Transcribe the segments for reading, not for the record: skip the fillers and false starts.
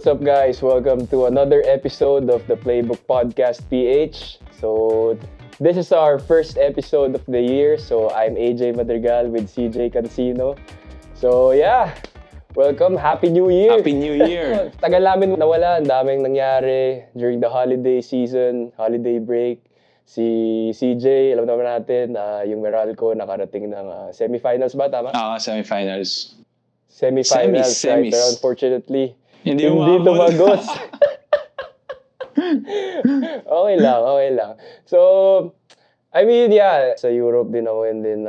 what's up guys? Welcome to another episode of the Playbook Podcast PH. So, this is our first episode of the year. So, I'm AJ Madrigal with CJ Cancino. So, yeah, welcome. Happy New Year! Happy New Year! Tagal namin nawala. Ang daming nangyari during the holiday season, holiday break. Si CJ, alam naman natin, yung Meralco nakarating ng semifinals ba? Tama? Semifinals. Semifinals, right? Semis. Pero unfortunately, Hindi tumagos. Okay lang. So, I mean, yeah, sa Europe din ako and then,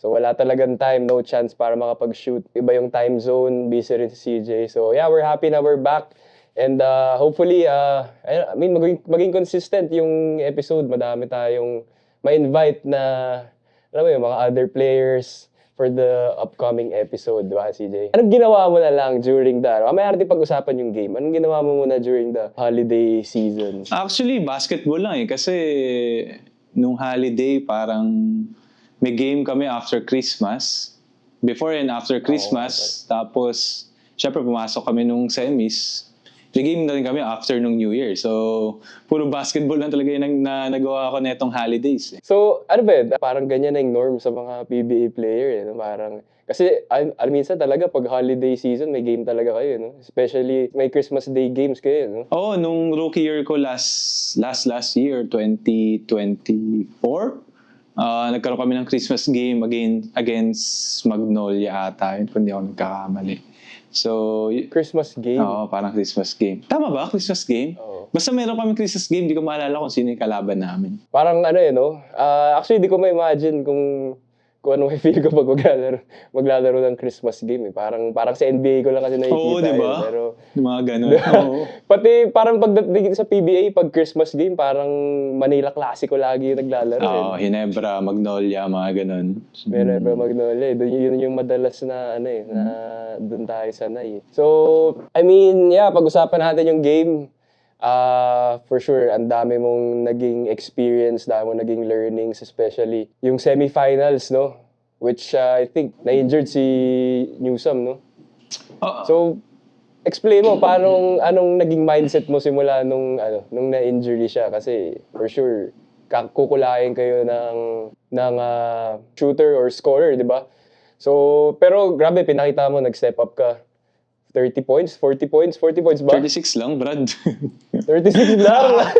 so wala talagang time, no chance para makapag-shoot. Iba yung time zone, busy rin si CJ. So, yeah, we're happy na we're back. And hopefully, I mean, maging consistent yung episode. Madami tayong ma-invite na, alam mo yung mga other players for the upcoming episode, di ba, CJ? Anong ginawa mo na lang during the, mamaya natin pag-usapan yung game. Anong ginawa mo muna during the holiday season? Actually, basketball lang eh. Kasi nung holiday, parang may game kami after Christmas. Before and after Christmas. Okay. Tapos, syempre pumasok kami nung semis. May game na rin kami after nung New Year. So, puro basketball lang talaga yung nagawa ko netong holidays. Eh. So, ano ba yun? Parang ganyan na yung norm sa mga PBA player. Eh, no? Parang, kasi minsan talaga pag holiday season, may game talaga kayo. No? Especially may Christmas Day games kayo. No? Oo, nung rookie year ko last year, 2024, nagkaroon kami ng Christmas game against Magnolia ata, kung hindi ako nagkakamali. So, Christmas game? Oo, parang Christmas game. Tama ba? Christmas game? Oo. Basta meron kami Christmas game, di ko maalala kung sino yung kalaban namin. Parang ano no? Actually, di ko ma-imagine kung ano may feel ko pag maglalaro ng Christmas game. Eh. Parang sa NBA ko lang kasi nakikita. Oo, di ba? Pero, Yung mga ganun. Oo. Pati parang pagdating sa PBA, pag Christmas game, parang Manila Classico lagi yung naglalaro. Oo, Ginebra, Magnolia, mga ganun. Pero Magnolia, yun yung madalas na na doon tayo sanay. So, I mean, yeah, pag-usapan natin yung game. For sure, ang dami mong naging experience, dami mong naging learnings, especially yung semifinals, no? Which I think na-injured si Newsome, no? So, explain mo anong naging mindset mo simula nung na-injury siya kasi for sure kukulain kayo ng shooter or scorer, di ba? So, pero grabe pinakita mo nag-step up ka. 30 points, 40 points ba? 36 lang, Brad. 36 lang.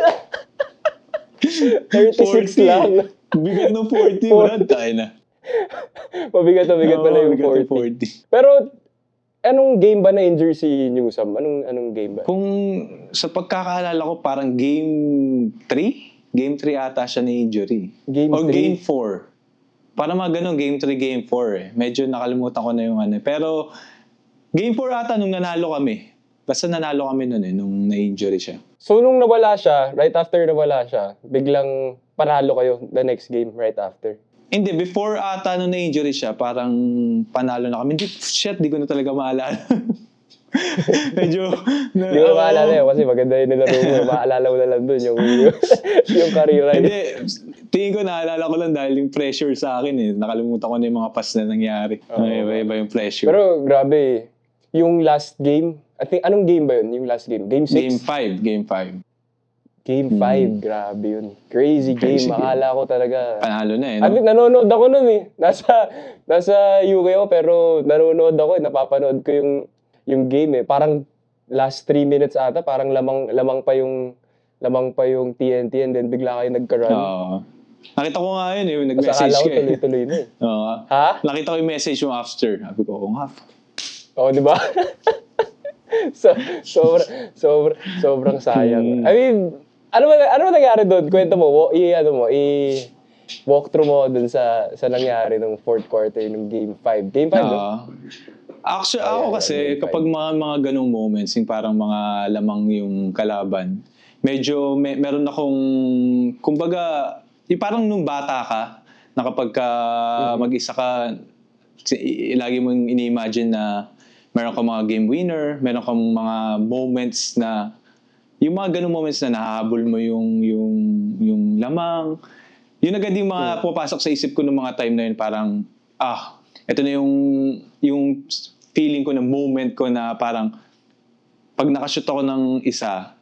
36 lang. Bigat ng 40, Brad. Tayo na. Mabigat pala yung 40. Pero, anong game ba na-injure si Newsome? Anong game ba? Kung sa pagkakaalala ko, parang game 3? Game 3 ata siya ni injury. Game O 3? game 4. Parang mga ganun, game 3, game 4 eh. Medyo nakalimutan ko na yung Pero, game 4 ata nung nanalo kami. Basta nanalo kami nun nung na-injury siya. So, nung nawala siya, right after nawala siya, biglang panalo kayo the next game right after? Hindi, before ata nung na-injury siya, parang panalo na kami. Di ko na talaga maalala. Medyo... Hindi ko maalala yun kasi maganda yung nilaro mo. Maalala mo na lang dun yung karira. Hindi, tingin ko naalala ko lang dahil yung pressure sa akin eh. Nakalimutan ko na yung mga pass na nangyari. Iba yung pressure. Pero grabe, yung last game, I think, anong game ba yun? Yung last game? Game 6? Game 5. Game 5, grabe yun. Crazy game. Akala ko talaga. Panalo na eh. At least nanonood ako nun eh. Nasa UK ako pero nanonood ako eh. Napapanood ko yung game eh. Parang last 3 minutes ata, parang lamang pa yung TNT and then bigla kayo nagka-run. Oo. Nakita ko nga yun eh. Nag-message Akala ko ka eh. tuloy-tuloy na eh. Oo. Ha? Nakita ko yung message mo after. Sabi ko, nga. Oo, di ba? Sobrang sayang. I mean, ano nangyari doon? Kwento mo, walkthrough mo doon sa nangyari ng fourth quarter ng Game 5. Game 5, no? Actually, ako kasi, kapag mga ganong moments, yung parang mga lamang yung kalaban, medyo meron akong, kumbaga, yung parang nung bata ka, na kapag mag-isa ka, lagi mong ini-imagine na meron kang mga game winner, meron kang mga moments na, yung mga ganong moments na nahabol mo yung lamang. Yun agad yung mga pumapasok sa isip ko ng mga time na yun, parang, ito na yung feeling ko na moment ko na parang pag nakashoot ako ng isa,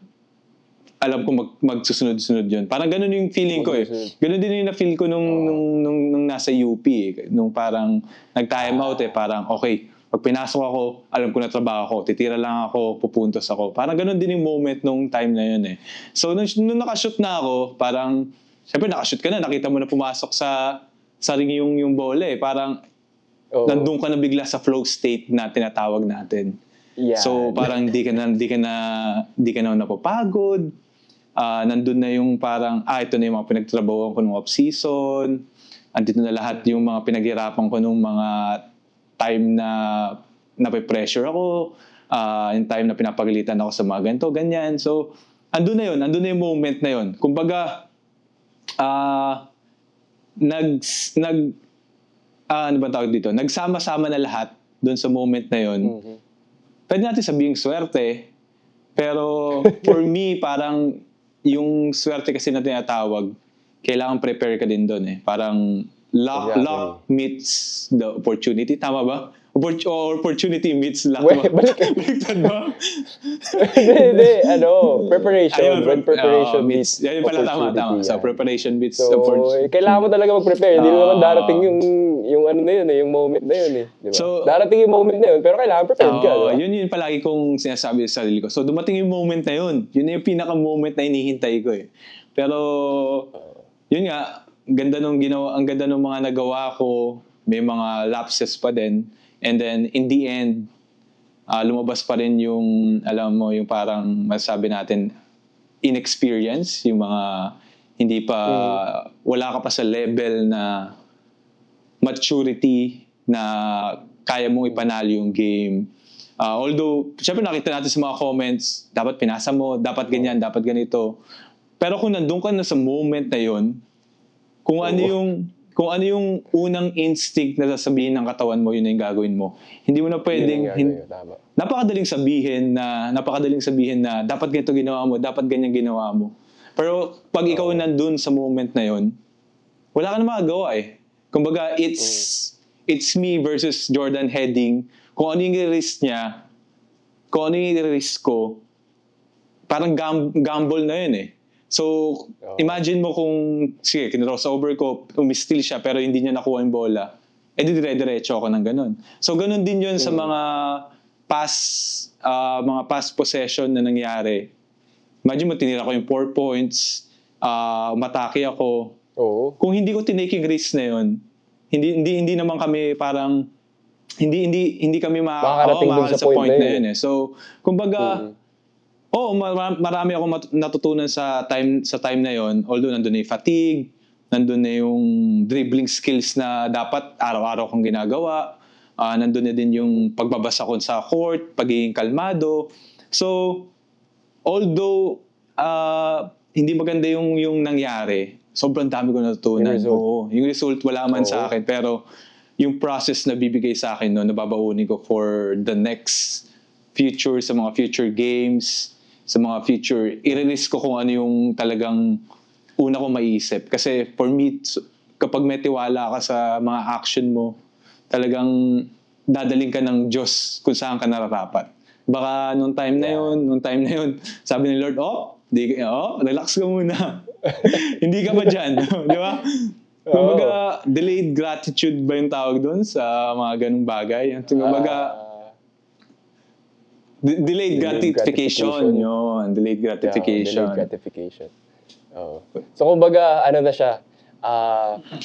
alam ko magsusunod-sunod yun. Parang ganun yung feeling ko eh. Ganun din yung na-feel ko nung nasa UP eh. Nung parang nag-time out eh. Parang okay, pag pinasok ako, alam ko na trabaho ako. Titira lang ako, pupuntos ako. Parang ganun din yung moment nung time na yun eh. So nung nakashoot na ako, parang, syempre nakashoot ka na, nakita mo na pumasok sa ring yung bola eh. Parang nandun ka na bigla sa flow state na tinatawag natin. Yeah. So parang di ka na napapagod. Nandun na yung parang, ito na yung mga pinagtrabahoan ko nung off-season. Andito na lahat yung mga pinaghirapan ko nung mga time na nape-pressure ako. Yung time na pinapagalitan ako sa mga ganito, ganyan. So, andun na yung moment na yun. Kumbaga, ano ba tawag dito? Nagsama-sama na lahat dun sa moment na yun. Pwede natin sabihin swerte, pero for me, parang yung swerte kasi na tinatawag, kailangan prepare ka din doon eh. Parang luck meets the opportunity. Tama ba? Opportunity meets luck. Baliktad ba? Hindi. Preparation. When preparation meets yan yung pala tama. So, preparation meets so, opportunity. kailangan mo talaga mag-prepare. Hindi naman darating yung ano na yun eh, yung moment na yun eh. Diba? So, darating yung moment na yun, pero kailangan prepared ka. Diba? Yun yung palagi kong sinasabi sa sarili ko. So, dumating yung moment na yun. Yun yung pinaka-moment na hinihintay ko eh. Pero, yun nga, ang ganda nung mga nagawa ko. May mga lapses pa din. And then, in the end, lumabas pa rin yung, alam mo, yung parang masabi natin, inexperience, yung mga hindi pa, wala ka pa sa level na maturity na kaya mong ipanalo yung game. Although, syempre nakita natin sa mga comments, dapat pinasa mo, dapat ganyan, dapat ganito. Pero kung nandun ka na sa moment na yun, kung ano yung unang instinct na sasabihin ng katawan mo, yun na yung gagawin mo. Hindi mo na pwedeng, napakadaling sabihin na dapat ganito ginawa mo, dapat ganyan ginawa mo. Pero pag ikaw nandun sa moment na yun, wala ka na magagawa eh. Kumbaga, it's me versus Jordan heading. Kung ano yung risk niya, kung ano yung risk ko, parang gamble na yun eh. So, imagine mo kung, sige, kinrossover ko, umistil siya, pero hindi niya nakuha yung bola. Di dire-diretso ako ng ganun. So, ganun din yun sa mga past possession na nangyari. Imagine mo, tinira ko yung 4 points, matake ako. Kung hindi ko tinaking risk na yun, hindi naman kami parang, hindi kami makakarating sa point na yun eh. So, kumbaga, marami akong natutunan sa time na yon. Although nandun na yung fatigue, nandun na yung dribbling skills na dapat araw-araw kong ginagawa. Nandun na din yung pagbabasa ko sa court, pagiging kalmado. So, although hindi maganda yung nangyari, sobrang dami ko natutunan. Yung result wala man sa akin, pero yung process na bibigay sa akin, nababaunin ko for the next future, sa mga future games, sa mga future, i-release ko kung ano yung talagang una ko maiisip. Kasi for me, kapag may tiwala ka sa mga action mo, talagang dadaling ka ng Diyos kung saan ka nararapat. Baka nung time na yun, sabi ni Lord, relax ka muna. Hindi ka pa dyan. Di ba? Kumbaga, delayed gratitude ba yung tawag doon sa mga ganung bagay? Kumbaga, delayed gratification. Yun. Delayed gratification. So, kumbaga, ano na siya,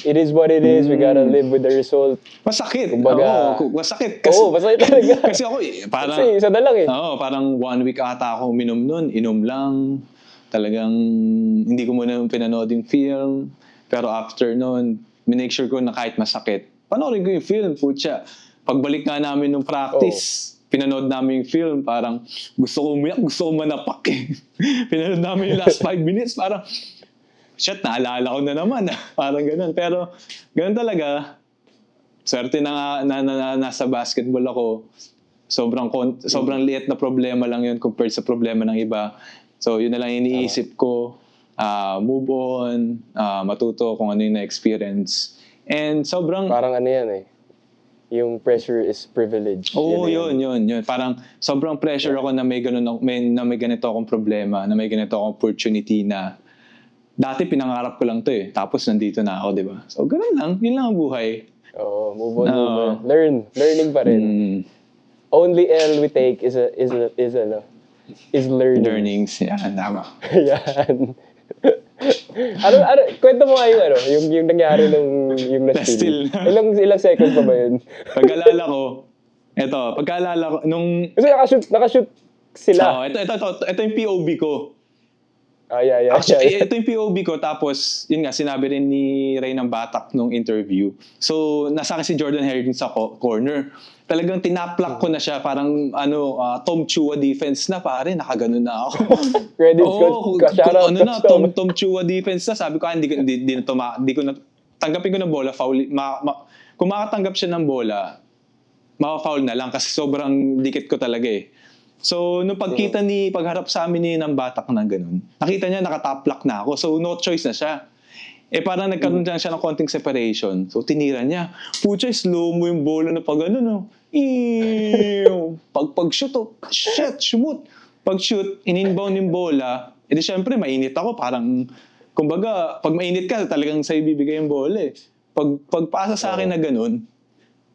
it is what it is, we gotta live with the result. Masakit. Kumbaga, masakit. masakit talaga. Kasi ako, parang, isa na lang eh. Parang 1 week ata ako uminom nun. Inom lang. Talagang, hindi ko muna pinanood yung film. Pero after nun, minake sure ko na kahit masakit, panoorin ko yung film, putya. Pagbalik nga namin nung practice, pinanood namin yung film, parang gusto ko umiyak, gusto ko manapak eh. Pinanood namin yung last 5 minutes, parang, shit, naalala ko na naman. Parang ganun. Pero, ganun talaga. Swerte na nasa basketball ako. Sobrang liit na problema lang yun compared sa problema ng iba. So, yun na lang iniisip ko. Move on, matuto kung ano yung na-experience. And sobrang... Parang ano yan eh. yung pressure is privilege. Oo, Yun na yun. Parang sobrang pressure ako na may ganito akong problema, na may ganito akong opportunity na dati pinangarap ko lang to eh. Tapos nandito na ako, di ba? So, ganun lang. Yun lang ang buhay. Oo, move on, move Oo. on. Learning pa rin. Only L we take is learning. Learnings. Yan, tama. Yan. Kwento mo nga yung nangyari nung yung na-steal. Na-steal. Ilang seconds pa ba yun? Pagkaalala ko, nung... Kasi nakashoot sila. Ito yung POV ko. Yeah. Actually, ito yung POV ko. Tapos, yun nga, sinabi rin ni Ray ng Batak nung interview. So, nasa akin si Jordan Harrington sa corner. Talagang tinaplak ko na siya. Parang, Tom Chua defense na, pare. Nakaganon na ako. Credits, coach. Shout out, Tom Chua defense na. Sabi ko, hindi ko na, tanggapin ko ng bola, foul. Kung makatanggap siya ng bola, maka-foul na lang kasi sobrang dikit ko talaga eh. So, nung pagharap sa amin ni ng Batak na ganun, nakita niya nakataplak na ako. So, no choice na siya. Parang nagkaroon lang siya ng konting separation. So, tinira niya. Pucha, slow mo yung bola na pag ano. Pag-shoot, shoot. Pag-shoot, in-inbound yung bola. Di syempre, mainit ako. Parang, kumbaga, pag mainit ka, talagang sa'yo bibigay yung bola eh. Pagpasa sa akin na ganun,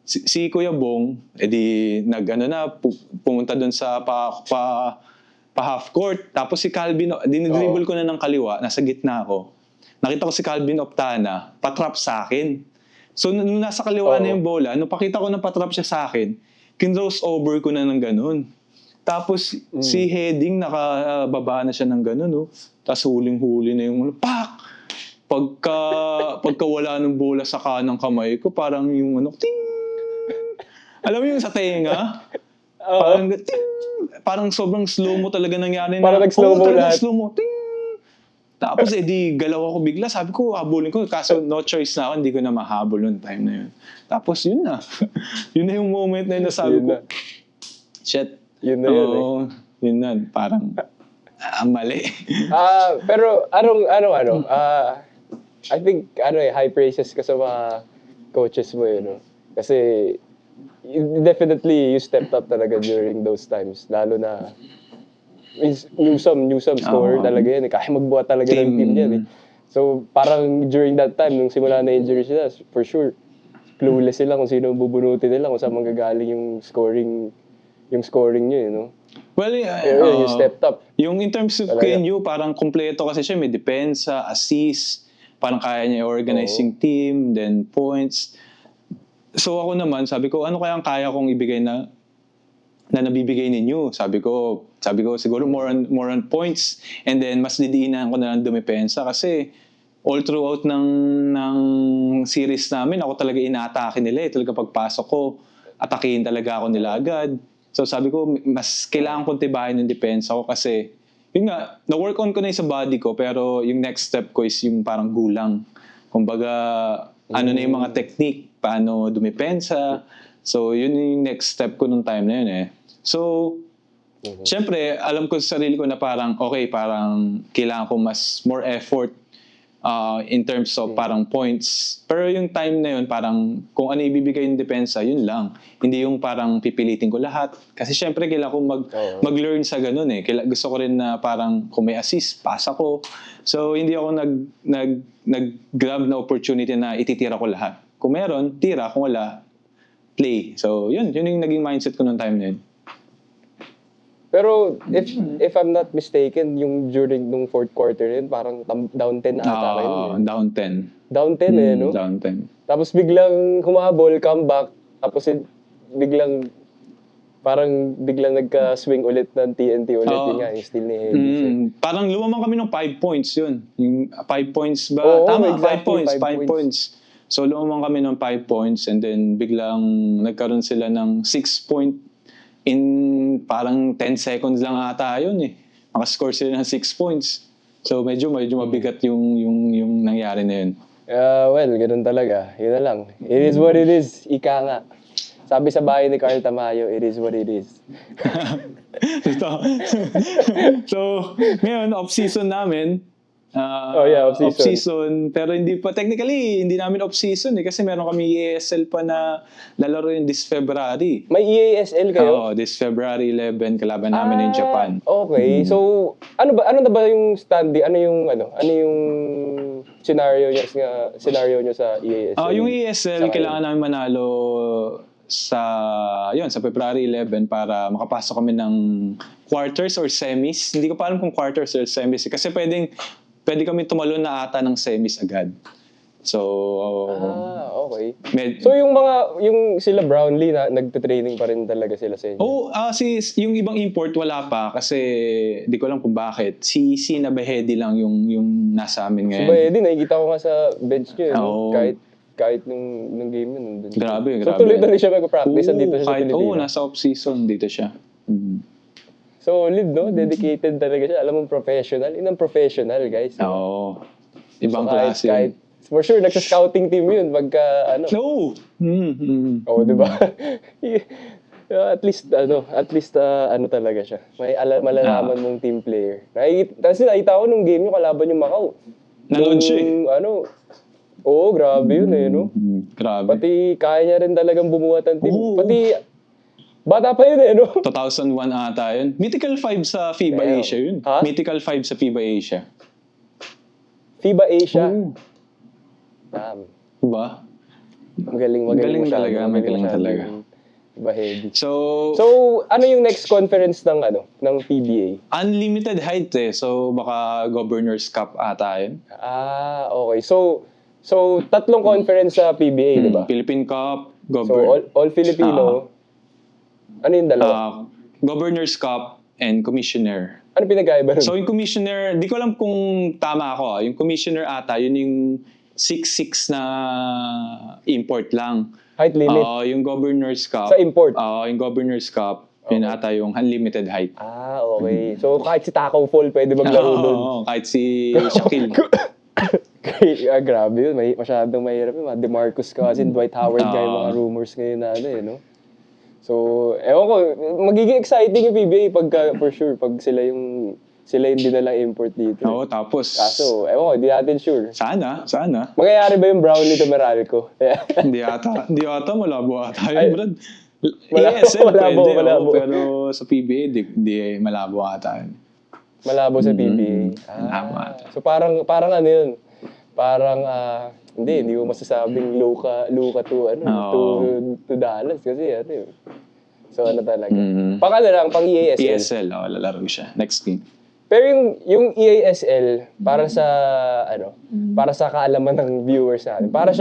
si Kuya Bong, pumunta doon sa pa half court. Tapos si Calvin, dinidribble ko na ng kaliwa, nasa gitna ako. Nakita ko si Calvin Optana, patrap sa akin. So nung nasa kaliwa na yung bola, nung pakita ko na patrap siya sa akin, kinrose over ko na ng ganun. Tapos si Heading, nakababa na siya ng ganun. No? Tapos huling-huli na yung pak! Pagka wala ng bola sa kanang kamay ko, parang yung ting! Alam mo yung sa tenga? Parang sobrang slow mo talaga nangyari na. Parang nag-slow mo lahat. Slow mo. Ting! Tapos galaw ako bigla. Sabi ko, habulin ko. Kaso no choice na ako. Hindi ko na mahabol noong time na yun. Tapos yun na. Yun na yung moment na yun na sabi ko, shit. Yun na yun eh. Yun na. Parang, mali. Pero I think high praises ka sa mga coaches mo no? Kasi definitely you stepped up talaga during those times, lalo na Newsome scorer talaga yan kaya magbuhat talaga ng team yan so parang during that time nung simula na injury sila, for sure clueless sila kung sino bubunutin nila, kung saan manggagaling yung scoring nyo no? Well, you stepped up. Yung in terms of KNU, parang kompleto kasi siya, may depensa, assist, parang kaya niya organizing team, then points. So ako naman, sabi ko, ano kaya ang kaya kong ibigay na nabibigay ninyo? Sabi ko siguro more on points, and then mas didiinan ko na lang dumepensa kasi all throughout ng series namin, ako talaga inaatake nila talaga pagpasok ko, atakihin talaga ako nila agad. So sabi ko, mas kailangan kong tibahin yung depensa ko kasi yun nga, na-work on ko na yung sa body ko, pero yung next step ko is yung parang gulang. Kumbaga, ano na yung mga technique, paano dumipensa. So, yun yung next step ko nung time na yun So, syempre, alam ko sa sarili ko na parang, okay, parang kailangan ko more effort in terms of parang points. Pero yung time na yun, parang kung ano ibibigay yung depensa, yun lang. Hindi yung parang pipilitin ko lahat. Kasi syempre, kailangan ko mag-learn sa ganun Gusto ko rin na parang kung may assist, pasa ko. So, hindi ako nag-grab na opportunity na ititira ko lahat. Kung meron, tira. Kung wala, play. So, yun yung naging mindset ko nung time na yun. Pero if I'm not mistaken, yung during nung fourth quarter yun, parang down 10 ata kayo. Down 10. Down 10 no? Down 10. Tapos biglang humabol, comeback, tapos biglang nagka-swing ulit ng TNT ulit. Yun nga, yung steal ni Hedges. Parang lumamang kami ng 5 points yun. Yung 5 points ba? Tama, exactly, 5 points. So lumamang kami ng 5 points and then biglang nagkaroon sila ng 6 point in parang 10 seconds lang ata yun Makascore sila ng 6 points. So medyo mabigat yung nangyari na yun. Well, ganun talaga. Yun na lang. It is what it is. Ika nga. Sabi sa bahay ni Carl Tamayo, it is what it is. So, ngayon, off-season namin, Off-season. Off-season. Pero technically, hindi namin off-season kasi meron kami EASL pa na lalaro yung this February. May EASL kayo? This February 11, kalaban namin in Japan. Okay. So, ano na ba yung standing? Ano yung scenario niyo sa EASL? Yung EASL, Sa kailangan namin manalo sa February 11 para makapasok kami ng quarters or semis. Hindi ko pa alam kung quarters or semis kasi pwede kami tumalon na ata ng semis agad. So, okay. So yung sila Brownlee na nagte-training pa rin talaga sila sa inyo? Yung ibang import wala pa kasi di ko alam kung bakit. Si Sina Behedi lang yung nasa amin ngayon. Si Behedi, nakikita ko nga sa bench niyo. Kahit nung game yun. Nandun. Grabe. So tuloy-tuloy siya mag-practice. Dito siya sa Pilipinas. Nasa off-season dito siya. Solid, no? Dedicated talaga siya. Alam mo, professional. Professional, guys. Oo. Ibang klase. Kahit, for sure, nagsa-scouting team yun pagka, No! di ba? At least talaga siya. Malalaman mong team player. Kasi nakita ko nung game yung kalaban yung Macau. Nanood siya grabe yun no? Grabe. Pati kaya niya rin talagang bumuhat ng team. Pati, bata pa yun no? 2001 ata yun. Mythical 5 sa FIBA Asia yun. Ha? Mythical 5 sa FIBA Asia. FIBA Asia? Diba? Magaling talaga. Bahedi. So, ano yung next conference ng PBA? Unlimited height So, baka Governor's Cup ata yun. Okay. So tatlong conference sa PBA, di ba? Philippine Cup, So, all Filipino. Ano yung dalawa? Governor's Cup and Commissioner. Ano pinagkaiba nun? So, yung Commissioner, di ko alam kung tama ako. Yung Commissioner ata, yun yung 6'6" na import lang. Height limit? Yung Governor's Cup. Sa import? Yung Governor's Cup, yun ata yung unlimited height. Okay. So, kahit si Tacong Fall pwede maglaro doon? Kahit si Shaquille. Grabe yun. Masyadong mahirap yun. DeMarcus Cousins, Dwight Howard yung mga rumors ngayon na no? So, ewan ko, magiging exciting yung PBA for sure, pag sila yung dinalang import dito. Tapos... Kaso, ewan ko, hindi natin sure. Sana. Mangyayari ba yung Brownlee to Meralco? Hindi ata, malabo ata yun, Brad. Malabo. Pero sa PBA, di malabo ata yun. Malabo sa PBA. So parang ano yun? Parang, hindi ko masasabing Luka to Dallas kasi yun. So talaga. Pang EASL. EASL, lalaro siya. Next game. Pero yung EASL, para sa kaalaman ng viewers natin, para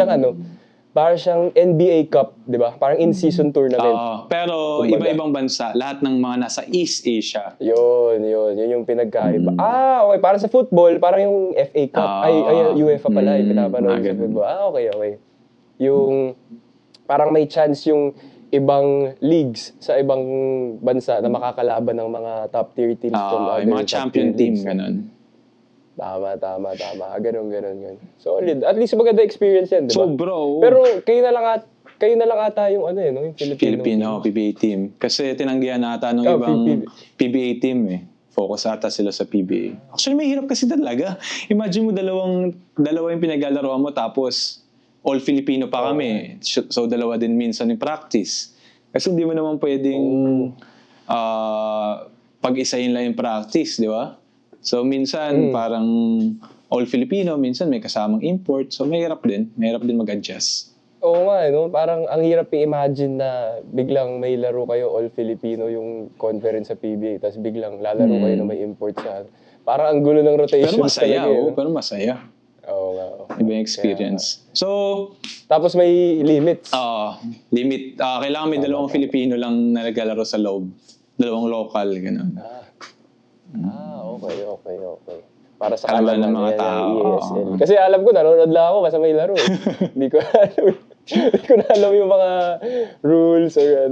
siyang NBA Cup, di ba? Parang in-season tournament. Pero iba-ibang bansa, lahat ng mga nasa East Asia. Yun yung pinagkaiba. Okay. Para sa football, parang yung FA Cup. UEFA pala, yung pinapanood sa football. Okay. Yung, parang may chance yung ibang leagues sa ibang bansa na makakalaban ng mga top tier teams from other yung mga champion team, ganun. Tama. Ganun. Solid. At least maganda experience yan, di ba? So, bro. Pero kayo na lang ata yung yung Filipino PBA team. Kasi tinanggihan ata ng ibang PBA team Focus ata sila sa PBA. Actually, may hirap kasi talaga. Imagine mo dalawa yung pinaglalaroan mo tapos all Filipino pa kami. So, dalawa din minsan yung practice. Kasi hindi mo naman pwedeng pag-isahin lang yung practice, di ba? So, minsan parang all Filipino, minsan may kasamang import. So, mahirap din mag-adjust. Oo nga, parang ang hirap i-imagine na biglang may laro kayo all Filipino yung conference sa PBA, tapos biglang lalaro kayo na may import sa... Parang ang gulo ng rotations talaga. Pero masaya. Oo nga. Iba yung experience. So, tapos may limits. Limit. Kailangan may dalawang Filipino lang na naglalaro sa loob. Dalawang local, gano'n. Okay. Para sa Kalaman kalaman ng mga tao. EASL. Kasi alam ko, nanonood lang ako kasi may laro. Hindi ko na alam yung mga rules or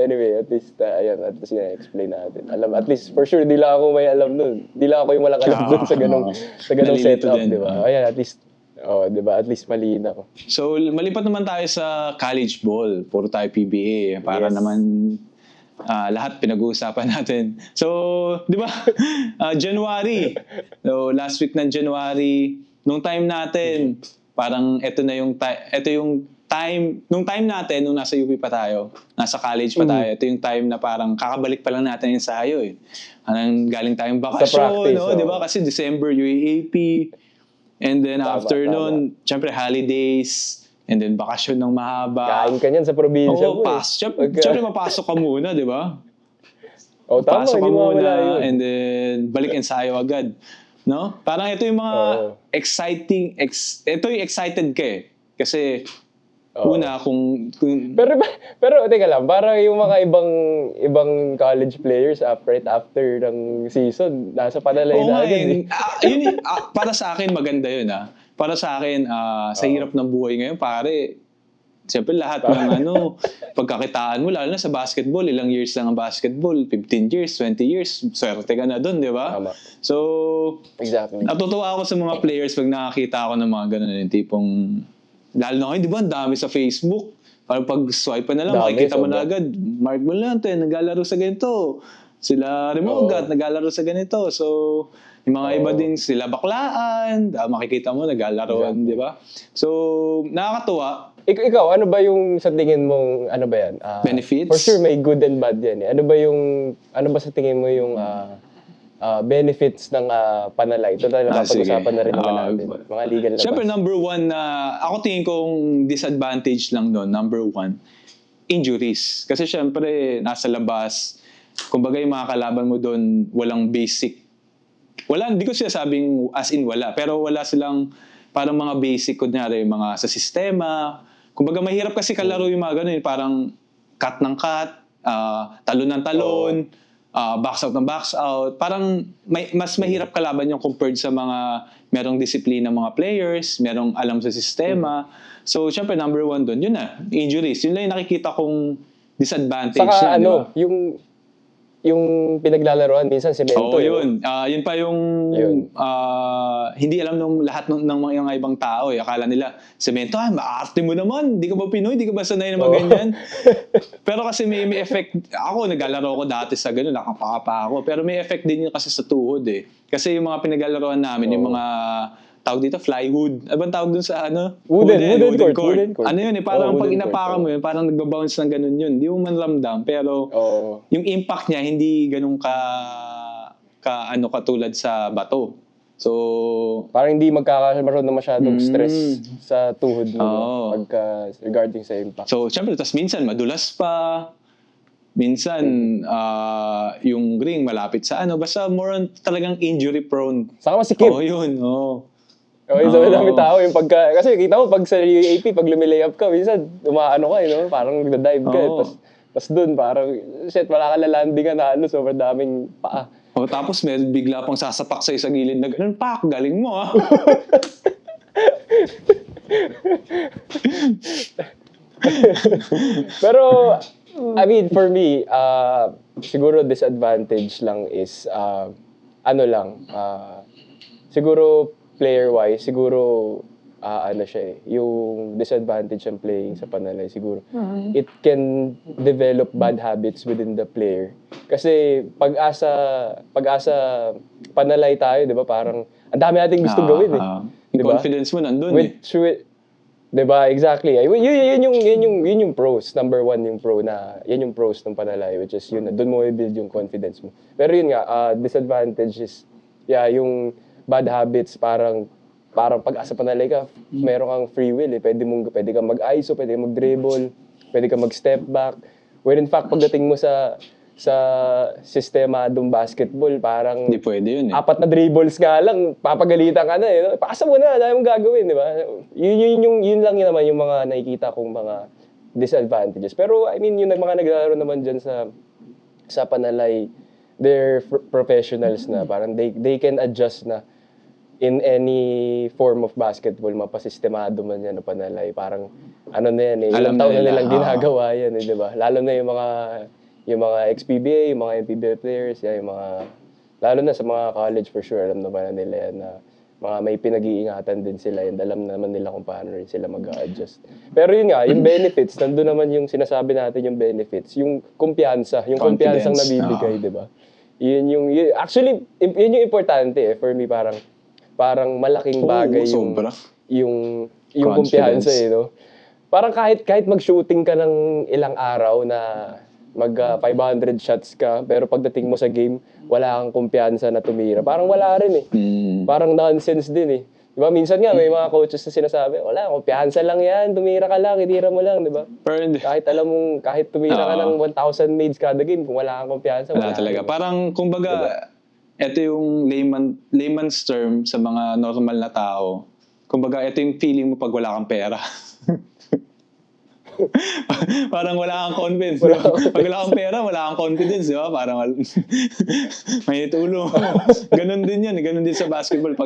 Anyway, at least, at least explain natin. At least, for sure, di lang ako may alam nun. Di lang ako yung walang alam dun sa ganong setup, di ba? Ayan, at least, di ba? At least malinaw. So, malipat naman tayo sa college ball. Puro tayo PBA. Para naman lahat pinag-uusapan natin. So, di ba? January. So, last week ng January, nung time natin, parang ito yung time, nung time natin, nung nasa UP pa tayo, nasa college pa tayo, ito yung time na parang kakabalik pa lang natin yung ensayo eh. Anong galing tayong bakasyon, practice, no? Di ba? Kasi December, UAAP. And then after nun, syempre holidays, and then bakasyon ng mahaba. Kain ka niyan sa probinsya mo eh. Syempre mapasok ka muna, di ba? Oh, tama, Pasok ka hindi mawala muna, yun. and then balik ensayo agad. No? Parang ito yung mga exciting, ito yung excited ka eh. Kasi, una, kung Pero teka lang, parang yung mga ibang college players right after ng season, nasa Panalay oo na nga agad eh. para sa akin maganda yun Para sa akin, sa hirap ng buhay ngayon, pare, siyempre lahat ng pagkakitaan mo, lalo na sa basketball, ilang years lang ang basketball, 15 years, 20 years, swerte ka na dun, di ba? Tama. So, Exactly. natutuwa ako sa mga players pag nakakita ako ng mga ganun, yung tipong, lalo na ngayon, di ba, ang dami sa Facebook. Parang pag swipe pa na lang, makikita mo na agad, Mark Volante, naglalaro sa ganito. Sila Remogat, naglalaro sa ganito. So, yung mga iba din, sila Baklaan, makikita mo, naglalaroan, di ba? So, nakakatuwa. Ikaw, ano ba yung sa tingin mong, ano ba yan? Benefits? For sure, may good and bad yan eh. Ano ba sa tingin mo yung benefits ng Panalay? Total, napag-usapan na rin naman natin. Mga legal na Siyempre, number one ako tingin kong disadvantage lang doon, number one, injuries. Kasi siyempre, nasa labas, kumbaga yung mga kalaban mo doon, walang basic. Hindi ko sinasabing as in wala, pero wala silang parang mga basic, kunyari, mga sa sistema. Kumbaga, mahirap kasi kalaro yung mga ganun, parang cut ng cut, talon ng talon, box out ng box out. Parang mas mahirap kalaban yung compared sa mga merong disiplina mga players, merong alam sa sistema. So, syempre, number one doon, yun na, injuries. Yun lang yung nakikita kong disadvantage Saka na, di ba? yung pinaglalaroan, minsan semento. Oo, yun. Yun pa yung hindi alam ng lahat ng mga ibang tao. Akala nila, semento, maarte mo naman. Di ka ba Pinoy? Di ka ba sanay na ganyan? Pero kasi may effect. Ako, naglalaro ko dati sa ganun, nakapaka ako. Pero may effect din yun kasi sa tuhod eh. Kasi yung mga pinaglalaroan namin, yung mga tawag dito, flywood. Ano bang tawag dun sa Wooden court. Ano yun eh, parang pag inapakan mo court. yun, parang nagbabounce ng ganun yun. Di mo man ramdam, pero yung impact niya, hindi ganun katulad sa bato. So, parang hindi magkakaroon na masyadong stress sa tuhod mo pagka regarding sa impact. So, syempre, tas minsan madulas pa. Minsan, yung ring malapit sa basta more on talagang injury prone. Saka masikip. Yun. Okay, so dami tao yung kasi kita mo pag sa UAP, pag lumilayap ka, minsan umaano ka, parang nagda-dive ka. Tapos dun, parang, shit, wala ka lalandingan na sobrang daming paa. Tapos may bigla pang sasapak sa gilid na ganun, pak, galing mo Pero, I mean, for me, siguro disadvantage lang is, siguro player-wise, siguro, yung disadvantage ng playing sa Panalay, siguro, it can develop bad habits within the player. Kasi, pag-asa Panalay tayo, di ba, parang, ang dami nating gusto gawin eh. Yung confidence mo nandun Diba? Exactly. Yun yung pros. Number one yung pro yan yung pros ng Panalay, which is doon mo i-build yung confidence mo. Pero yun nga, disadvantage is, yung bad habits, parang pag-asa Panalay ka, meron kang free will eh. Pwede kang mag-ISO, pwede kang mag-dribble, pwede kang mag-step back. When in fact, pagdating mo sa sistemadong basketball, parang hindi pwede yun eh. 4 na dribbles nga lang, papagalitan ka na eh. Pasa mo na, dahil mong gagawin, di ba? Yun lang naman yung mga nakikita kong mga disadvantages. Pero I mean, yung mga naglalaro naman dyan sa Panalay, they're professionals na. Parang they can adjust na in any form of basketball, mapasistemado man yan o Panalay. Parang na yan eh. Ilang taon na nilang ginagawa yan eh, di ba? Lalo na yung mga ex-PBA, yung mga MPBL players, yung mga, lalo na sa mga college for sure, alam naman na nila yan na may pinag-iingatan din sila and alam naman nila kung paano rin sila mag-adjust. Pero yun nga, yung benefits, nandun naman yung sinasabi natin yung benefits, yung kumpiyansa, yung kumpiyansang Confidence, nabibigay, di ba? Actually, yun yung importante for me, parang malaking bagay sobra. yung Confidence. kumpiyansa no? Parang kahit mag-shooting ka ng ilang araw na 500 shots ka, pero pagdating mo sa game, wala kang kumpiyansa na tumira. Parang wala rin Parang nonsense din Diba? Minsan nga, may mga coaches na sinasabi, wala, kumpiyansa lang yan, tumira ka lang, itira mo lang, diba? Kahit alam mong, kahit tumira ka ng 1,000 nades kada game, kung wala kang kumpiyansa, wala talaga. Parang, kumbaga, ito yung layman's term sa mga normal na tao. Kumbaga, ito yung feeling mo pag wala kang pera. Parang wala kang confidence. Pag wala kang pera, wala kang confidence, di ba? Parang may ulo. Ganon din yan. Ganon din sa basketball.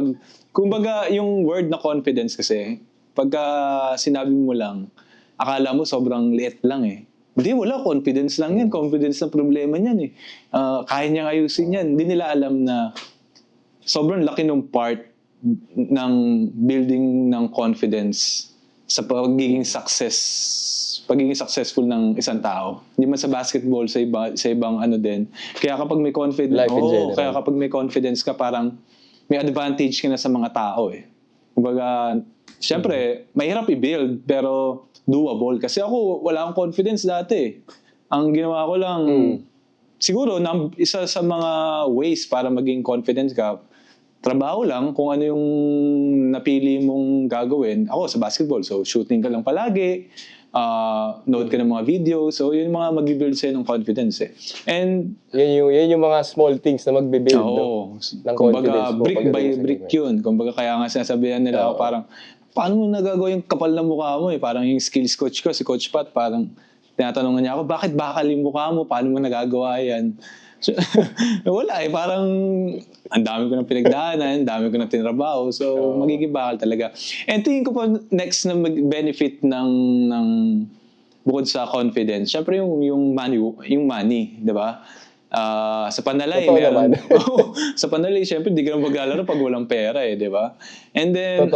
Kumbaga, yung word na confidence kasi, pagka sinabi mo lang, akala mo sobrang liit lang Hindi, wala. Confidence lang yan. Confidence na problema niyan kaya niyang ayusin yan. Hindi nila alam na sobrang laki ng part ng building ng confidence sa pagiging successful ng isang tao. Hindi man sa basketball, sa ibang ano din. Kaya kapag may confidence, kaya kapag may confidence ka, parang may advantage ka na sa mga tao Kumbaga, syempre, mahirap i-build, pero doable. Kasi ako, wala akong confidence dati Ang ginawa ko lang, siguro, isa sa mga ways para maging confident ka, trabaho lang kung ano yung napili mong gagawin. Ako sa basketball, so shooting ka lang palagi, note ka ng mga video, so yun yung mga mag-build sa'yo ng confidence And yun yung mga small things na magbe-build ng confidence mo. Brick by brick yun. Kumbaga kaya nga sinasabihan nila ako parang, paano mo nagagawa yung kapal na mukha mo Parang yung skills coach ko, si Coach Pat, parang tinatanungan niya ako, bakit bakal yung mukha mo? Paano mo nagagawa yan? So, wala parang ang dami ko ng pinagdaanan, ang dami ko ng tinrabaho, so magiging bakal talaga. And tingin ko pa next na mag-benefit ng bukod sa confidence, syempre yung money, di ba? Sa Panalay, sa Panalay, syempre, hindi ka na maglalaro pag walang pera di ba? And then,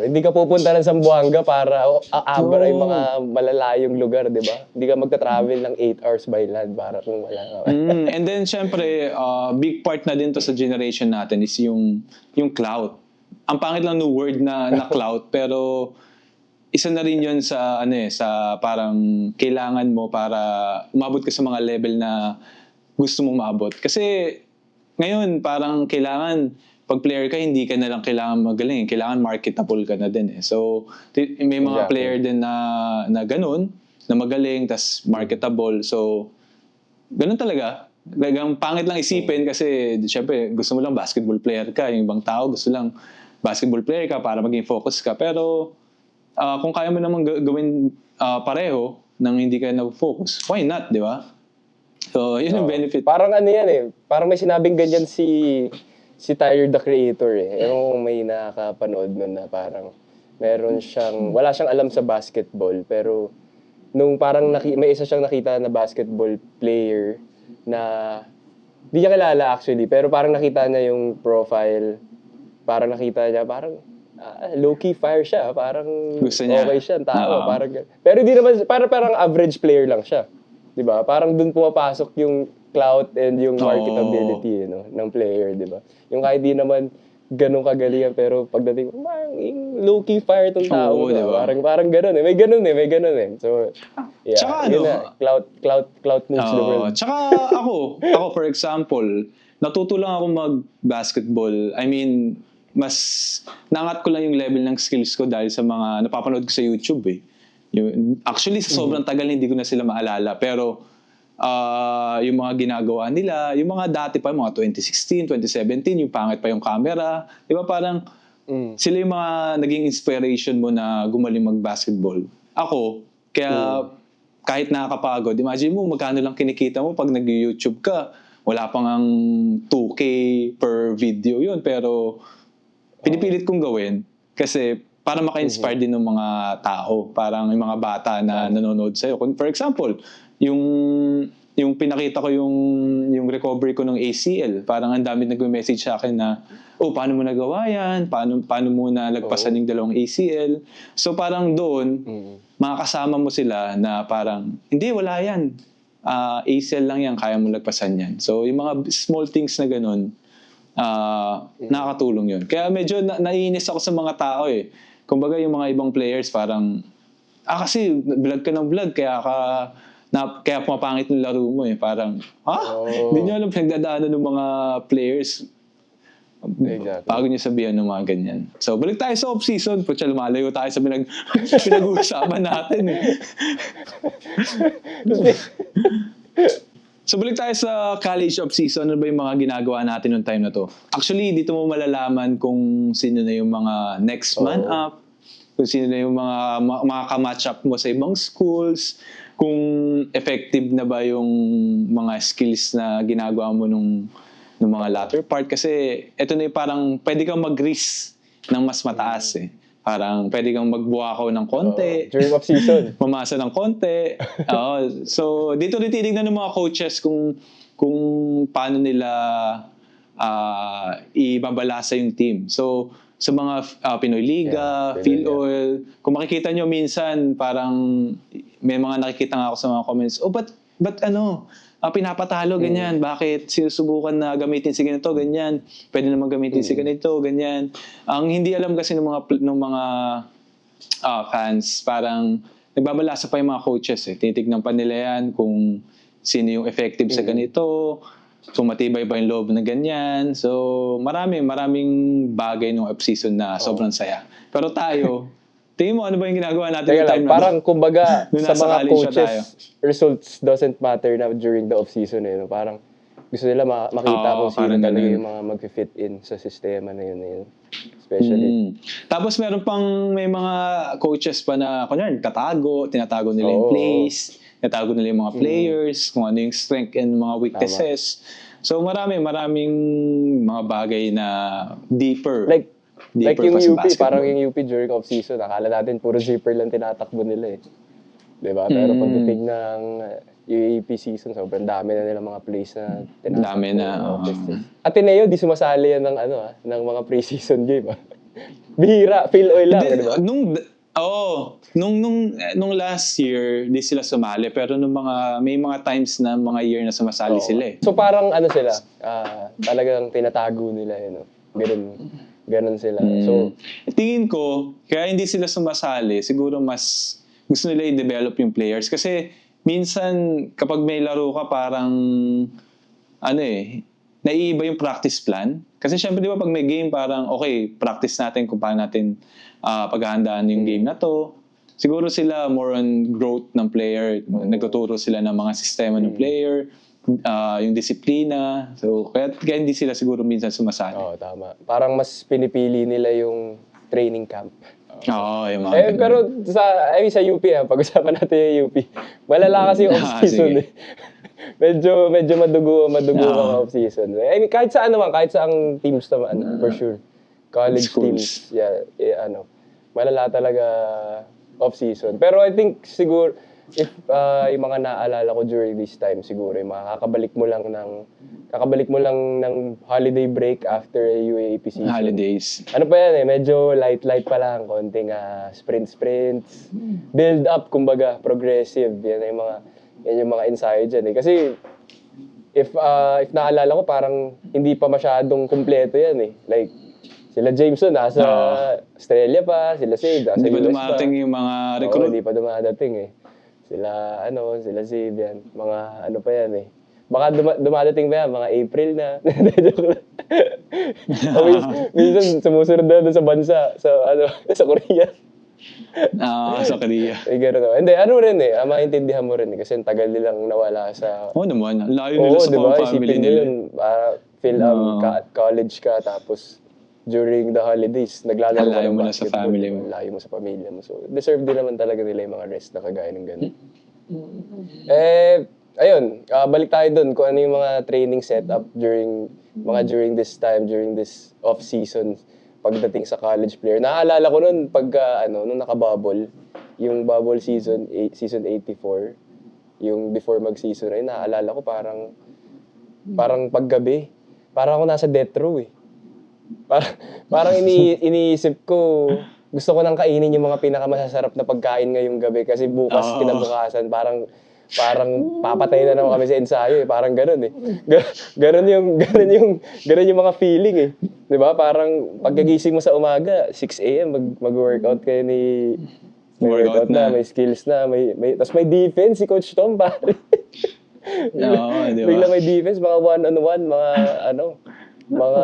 Hindi ka pupunta ng Zamboanga para aabra yung mga malalayong lugar, di ba? Hindi ka magta-travel ng 8 hours by land para kung wala ka. And then, syempre, big part na din to sa generation natin is yung clout. Ang pangit lang ng word na clout, pero isa na rin yun sa, sa parang kailangan mo para umabot ka sa mga level na gusto mong maabot. Kasi ngayon parang kailangan pag player ka hindi ka na lang kailangan magaling, kailangan marketable ka na din So may mga player din na ganun, na magaling tas marketable. So ganun talaga. Talagang pangit lang isipin kasi syempre gusto mo lang basketball player ka, yung ibang tao gusto lang basketball player ka para maging focus ka. Pero kung kaya mo namang gawin pareho nang hindi ka nag-focus, why not, di ba? So, yun yung benefit. Parang yan Parang may sinabing ganyan si Tyler, the Creator Ewan kung may nakapanood nun na parang wala siyang alam sa basketball, pero nung parang may isa siyang nakita na basketball player na di niya kilala actually, pero parang nakita niya yung profile, parang nakita niya, parang low-key fire siya, parang gusto niya. Okay siya, tao, parang pero di naman, parang average player lang siya. Diba? Parang dun pumapasok yung clout and yung marketability ng player, diba? Yung kahit di naman ganun kagalingan, pero pagdating, low-key fire tong tao. Diba? Parang ganun May ganun So, yeah. Tsaka clout moves the world. Tsaka ako for example, natuto lang ako mag-basketball. I mean, mas nangat ko lang yung level ng skills ko dahil sa mga napapanood ko sa YouTube Actually, sa sobrang tagal, hindi ko na sila maalala. Pero, yung mga ginagawa nila, yung mga dati pa, mga 2016, 2017, yung pangit pa yung camera. Di ba parang, sila yung mga naging inspiration mo na gumaling mag-basketball. Ako, kaya kahit nakakapagod, imagine mo, magkano lang kinikita mo pag nag-YouTube ka. Wala pang ang 2K per video yun. Pero, pinipilit kong gawin kasi para maka-inspire din ng mga tao, parang yung mga bata na nanonood sa'yo. For example, yung yung pinakita ko yung recovery ko ng ACL. Parang ang dami nag-message sa akin na, paano mo nagawa yan? Paano mo nalagpasan yung dalawang ACL? So parang doon, makakasama mo sila na parang, hindi, wala yan. ACL lang yan, kaya mo lagpasan yan. So yung mga small things na ganun, nakakatulong yun. Kaya medyo naiinis ako sa mga tao eh. Kumbaga yung mga ibang players parang, kasi vlog ka ng vlog, kaya pumapangit ng laro mo eh. Parang, hindi nyo alam pinagdadaanan ng mga players. Exactly. Bago nyo sabihan ng mga ganyan. So, balik tayo sa off-season. Putya, lumalayo tayo sa pinag-uusapan natin eh. So, balik tayo sa college off-season. Ano ba yung mga ginagawa natin noong time na to? Actually, dito mo malalaman kung sino na yung mga next man up, kung sino na yung mga ka-match up mo sa ibang schools, kung effective na ba yung mga skills na ginagawa mo nung mga latter part. Kasi ito na yung parang pwede kang mag-risk ng mas mataas eh. Parang pwede kang magbuwakaw ng konti. During off-season. Mamasa ng konti. So dito rin tinignan ng mga coaches kung paano nila ibabalasa yung team. So sa mga Pinoy Liga, PhilOil, kung makikita nyo minsan parang may mga nakikita nga ako sa mga comments, but pinapatalo, ganyan. Bakit sinusubukan na gamitin si ganito, ganyan. Pwede naman gamitin si ganito, ganyan. Ang hindi alam kasi ng mga fans, parang nagbabalasa pa yung mga coaches eh. Tinitignan pa nila yan kung sino yung effective sa ganito, kung matibay ba yung loob na ganyan. So, maraming bagay nung off-season na sobrang saya. Pero tayo, tingin mo, ano ba yung ginagawa natin Teka yung time lang, parang kumbaga Nung sa nasa mga college na tayo. coaches, results doesn't matter na during the off-season eh. No? Parang gusto nila makita kung sino parang talaga ganun. yung mga mag-fit in sa sistema na yun. Especially. Tapos may mga coaches pa na, kunyari, tinatago nila yung plays, tinatago nila yung mga players, kung ano yung strength and mga weaknesses. So maraming mga bagay na deeper. Like yung pa sa UP, basketball. parang yung UP during off-season, akala natin puro zipper lang tinatakbo nila eh. Diba? Pero pagdating ng UAP season, sobrang dami na nila mga plays na tinatakbo. Dami na, Ateneo, di sumasali yan ng mga preseason game. Bihira, PhilOil lang, di ba? Nung last year, di sila sumali. Pero may mga times na mga year na sumasali sila eh. So parang sila, talagang tinatago nila yun. Ganun sila. So, tingin ko, kaya hindi sila sumasali, siguro mas gusto nila i-develop yung players. Kasi minsan, kapag may laro ka, parang, naiiba yung practice plan. Kasi syempre, di ba, pag may game, parang, okay, practice natin kung paano natin paghahandaan yung game na to. Siguro sila more on growth ng player. Nagtuturo sila ng mga sistema ng player, yung disiplina. So, kaya hindi sila siguro minsan sumasali. Oo, tama. Parang mas pinipili nila yung training camp. Yung mga ganun. Pero sa UP, pag-usapan natin yung UP. Malala kasi yung off-season eh. medyo madugo ang off-season. I mean, kahit sa kahit sa ang teams naman, for sure. College Schools. teams, malala talaga off-season. Pero I think siguro, if yung mga naaalala ko during this time, siguro, yung kakabalik mo lang ng holiday break after a UAAP season. Holidays. Ano pa yan medyo light pa lang, konting sprints, build up, kumbaga, progressive. Yan yung mga ensayo dyan eh. Kasi, if naalala ko, parang hindi pa masyadong kumpleto yan eh. Like, sila Jameson, nasa Australia pa, sila Sade, nasa Hindi pa US dumating yung mga recruit. Hindi pa dumadating eh. Sila Sade yan. Mga pa yan eh. Baka dumadating ba yan? Mga April na. Joke lang. Minsan sumusunod na sa bansa, sa Korea. Sa Korea. Gano'n. Hindi, rin eh. Maintindihan mo rin eh. Kasi ang tagal nilang nawala sa... Naman. Layo nila sa diba? mga family Isipin nila. College ka, tapos during the holidays, naglalaro ka Layo ng mo na sa basketball. family mo. Layo mo sa pamilya mo. So, deserve din naman talaga nila yung mga rest na kagaya ng gano'n. Ayun, balik tayo dun kung ano yung mga training setup during this time, during this off-season, pagdating sa college player. Naaalala ko nun, nung naka-bubble, yung bubble season 84, Yung before mag-season na yun, naaalala ko parang paggabi. Parang ako nasa death row eh. Parang iniisip ko, gusto ko nang kainin yung mga pinakamasasarap na pagkain ngayong gabi kasi bukas, Oo. kinabukasan, parang papatay na naman kami sa ensayo eh. Parang ganun eh. Ganun yung mga feeling eh. 'Di ba? Parang pagkagising mo sa umaga, 6 a.m. mag-workout kayo ni may Workout workout na, na. may skills na, tapos may defense si Coach Tom, pare. Oo, di ba? Bigla may defense, mga one-on-one, mga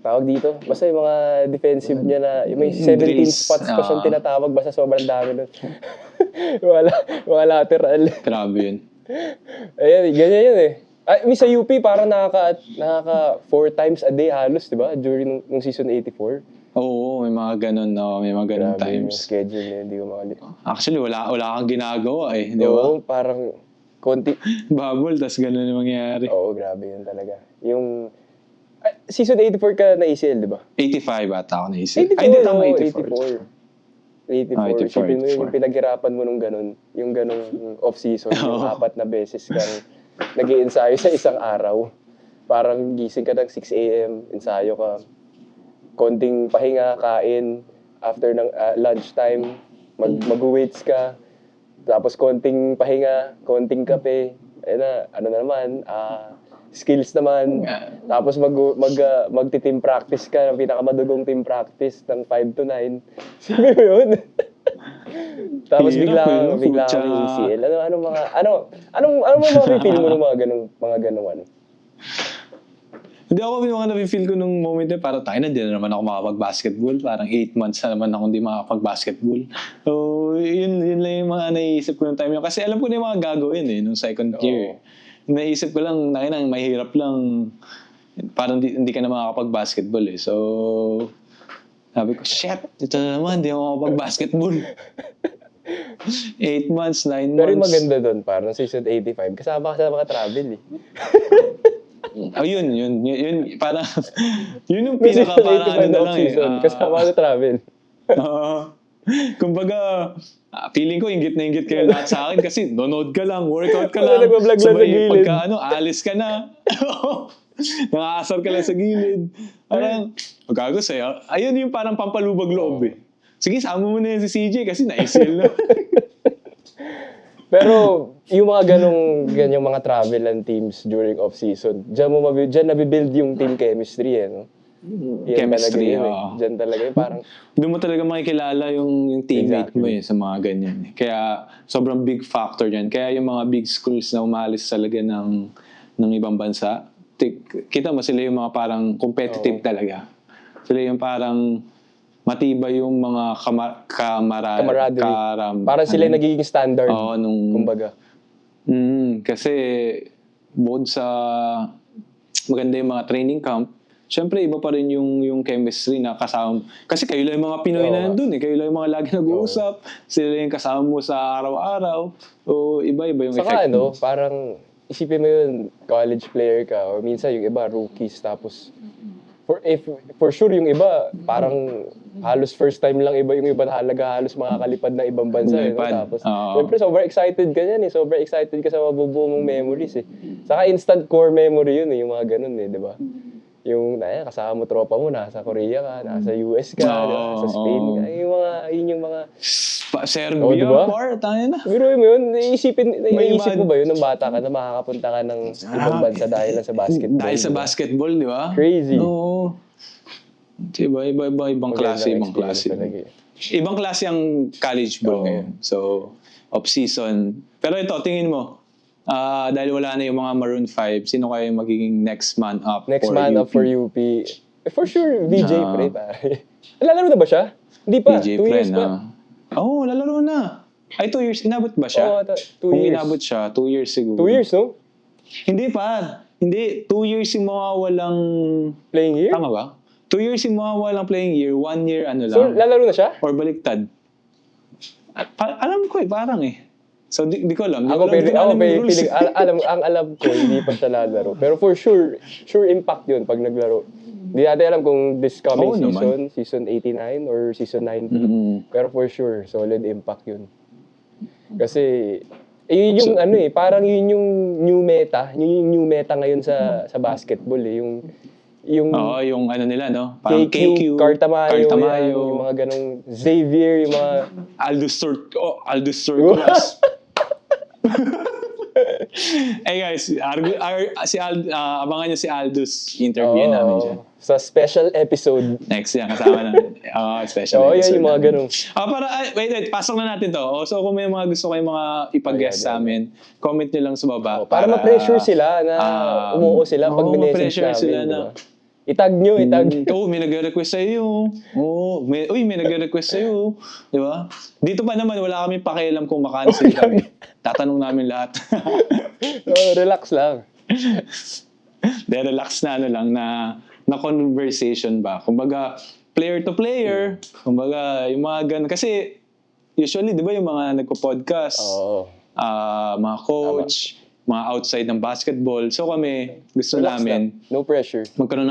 tawag dito, basta yung mga defensive niya na, yung may 17 Drills. spots pa siyang Oo. tinatawag, basta sobrang dami nun. mga lateral. Grabe yun. Ayan, ganyan yun eh. May sa UP, parang nakaka 4 times a day halos, di ba? During nung season 84. Oo, may mga ganun, no? May mga ganun Grabe yung times. schedule niya, hindi ko makalit. Actually, wala kang ginagawa eh, di ba? Oo, parang konti. Bubble, tas ganun yung mangyayari. Oo, grabe yun talaga. Yung season 84 ka na ACL, di ba? 85 ata ako naisip. 84, Ay, hindi, tama, oo, 84. 84. 84, Isipin mo 84. yung pinaghirapan mo nung ganun, yung ganung off-season, yung Oo. 4 na beses kang nag-i-ensayo sa isang araw. Parang gising ka ng 6 a.m., ensayo ka, konting pahinga, kain, after ng lunchtime, mag-weights ka, tapos konting pahinga, konting kape, ayun na, ano na naman, skills naman, tapos magti-team practice ka, ng pinakamadugong team practice ng 5 to 9. Sige mo yun. Tapos Hirap eh, no? bigla Putya. kang ACL. Anong mga feel mo ng mga ganung ano? Hindi ako yung mga nafe-feel ko nung moment na parang tayo na, hindi na naman ako makapag-basketball. Parang 8 months na naman ako hindi makapag-basketball. So, yun lang yung mga naisip ko nung time yun. Kasi alam ko na yung mga gagawin eh, nung second year. Naisip ko lang, mahirap lang. Parang hindi ka na makakapag-basketball eh. So, sabi ko, shit, ito na naman, hindi ako makapag-basketball. 8 months, 9 months. Pero yung maganda doon, parang season 85, kasama ka sa mga travel eh. Oh, yun, parang, yun yung pinaka parang ano na lang eh. season, kasama ka sa travel. Kumbaga, feeling ko inggit na inggit kayo lahat sa akin kasi nonod ka lang, workout ka lang. Nagbablog lang sa gilid. Pagka alis ka na. Nakaasar ka lang sa gilid. Parang, gago sa'yo. Ayun yung parang pampalubag loob eh. Sige, sama mo na yan si CJ kasi na-ACL na. Pero yung mga ganyang mga travel and teams during off-season, dyan nabibuild yung team chemistry eh, no? Yan Chemistry, talaga yun, oo. Dyan talaga yun, parang Doon mo talaga makikilala yung teammate mo eh sa mga ganyan. Kaya sobrang big factor yan. Kaya yung mga big schools na umalis talaga ng ibang bansa, kita mo sila yung mga parang competitive talaga. Sila yung parang matibay yung mga camaraderie. Parang sila yung nagiging standard, Oo, kumbaga. Kasi bukod sa maganda yung mga training camp, syempre iba pa rin yung chemistry na kasama. Kasi kayo lang yung mga Pinoy na nandun eh. Kayo lang yung mga lagi nag-uusap. Sila yung kasama mo sa araw-araw. O iba-iba yung Saka effect. parang isipin mo yun, college player ka, or minsan yung iba, rookies, tapos for sure yung iba, parang halos first time lang yung iba talaga halos makakalipad na ibang bansa. Lumipad. Tapos, Oo. syempre, sobrang excited ka yan eh. Sobrang excited ka sa mabubuo mong memories eh. Saka instant core memory yun eh, yung mga ganun eh, di ba? Yung kasama mo tropa mo, nasa Korea ka, nasa US ka, nasa Spain ka. Yun yung mga... Serbia, diba? tayo na. Biro mo yun, naisip mo ba yun nung bata ka na makakapunta ka ng ibang bansa dahil lang sa basketball? Dahil sa diba? basketball, di ba? Crazy. Oo. Diba? Ibang klase. Talaga. Ibang klase ang college ball ngayon. So, off-season. Pero ito, tingin mo, dahil wala na yung mga Maroon 5, sino kaya yung magiging next man up Next for man UP? up for UP. For sure, VJ Pre, pare. Lalaro na ba siya? Hindi pa. VJ 2 years Pre, pa. Oo, lalaro na. Ay, 2 years. Inabot ba siya? Oo, 2 Kung years. inabot siya, 2 years siguro. 2 years, no? Hindi pa. Hindi. 2 years yung mga walang... Playing year? Tama ba? 2 years yung mga walang playing year. 1 year ano lang. So, lalaro na siya? Or baliktad. Alam ko parang eh. So, di ko alam. Ang alam ko, hindi pa siya lalaro. Pero for sure impact yun pag naglaro. Hindi natin alam kung this coming season 89 or season 90. Pero for sure, solid impact yun. Kasi, Yun yung So- ano eh, parang yun yung new meta. Yun yung new meta ngayon sa basketball eh. Yung Oo, yung ano nila, no? Parang KQ, Cartamayo, yan, yung Cartamayo, mga ganong Xavier, yung mga... Aldous Circulas. Guys, abangan nyo si Aldous. Interview namin dyan. sa special episode. Next yan, kasama na. Special Oo, yan episode yung mga namin. ganong... Wait, pasok na natin to. So kung may mga gusto kayong mga ipag-guest sa amin, comment nyo lang sa baba. Para ma-pressure sila na umuo sila pag minessage ma-pressure namin. sila Diba? na, Itag nyo. may nagre-request sa'yo. May nagre-request sa'yo. Di ba? Dito pa naman, wala kami pakialam kung makancel kami. Tatanong namin lahat. Relax lang. Relax na na conversation ba? Kumbaga, player to player. Kumbaga, yung mga ganun. Kasi, usually, di ba yung mga nagpo-podcast, Oo. mga coach, mga outside ng basketball. So kami, gusto Relax namin, lang. No pressure. magkaroon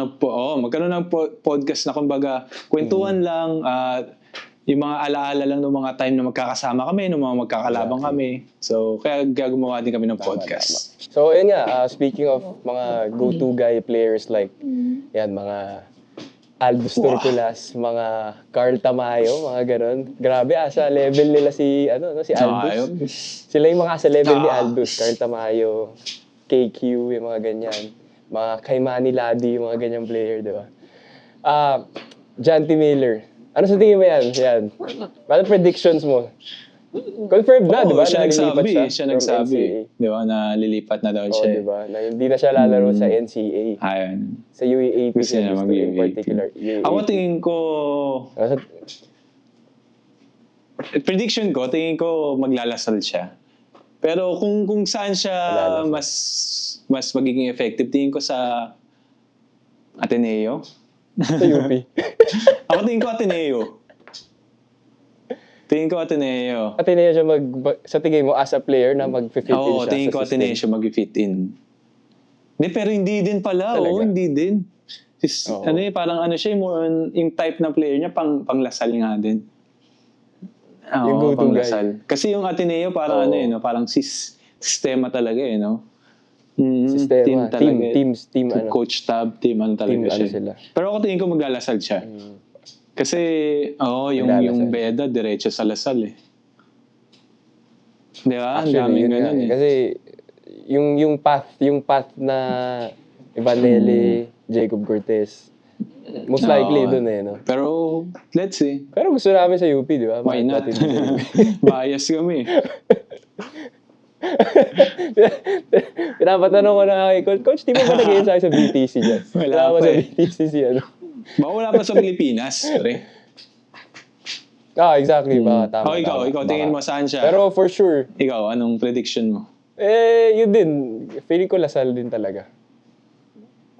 ng podcast na kumbaga, kwentuhan lang, yung mga alaala lang ng mga time na magkakasama kami, ng mga magkakalabang kami. So, kaya gumawa din kami ng podcast. So, yun nga, speaking of mga go-to guy players like, yan, mga Aldous Circulas, mga Carl Tamayo, mga ganon. Grabe, sa level nila si Aldous. Sila yung mga sa level ni Aldous, Carl Tamayo, KQ, yung mga ganyan. Mga kay Manny Ladi, yung mga ganyang player, di ba? Janty Miller. Ano sa tingin mo yan? Ano predictions mo? Confirmed na, di ba? Siya Nalilipat nagsabi. siya Siya from NCAA. nagsabi. Di ba, na lilipat na daw Oo, siya. di ba? Na hindi na siya lalaro sa NCAA. Ayun. Sa UAAP Gusto siya niya gusto in mag-UAAP. particular. UAAP. Ako tingin ko, Nasa- prediction ko, tingin ko maglalasal siya. Pero kung saan siya Maglalasal. mas magiging effective, tingin ko sa Ateneo. sa UP. Ako tingin ko Ateneo. Ateneo siya sa tingin mo as a player na mag-fit in Oo, siya tingin sa ko system. Ateneo siya mag-fit in. Pero hindi din pala. Talaga? Oo, hindi din. Oo. Parang siya, more on, yung type ng player niya, panglasal nga din. Oo, Yung go-to panglasal. Kasi yung Ateneo, parang Oo. parang sistema talaga no? Sistema, team, Coach tab, team, talaga team, siya. sila. Pero ako tingin ko maglalasal siya. Kasi, yung Maglalasal. beda, diretso sa lasal Di ba? Ang Actually, daming yun nga ganun eh. Kasi yung path na Ivanelli, Jacob Cortez, most likely dun no? Pero, let's see. Pero gusto namin sa UP, di ba? Why not? Bakit natin sa UP? Bias kami. Pinapatanong ko na kay Coach, di mo ba nag-iin sa BTC dyan? Wala pa pa sa eh. BTC si Baka wala pa sa Pilipinas, pre. Exactly. Baka tama. Ikaw, tingin mo saan siya? Pero for sure, Ikaw, anong prediction mo? yun din. Feeling ko Lasal din talaga.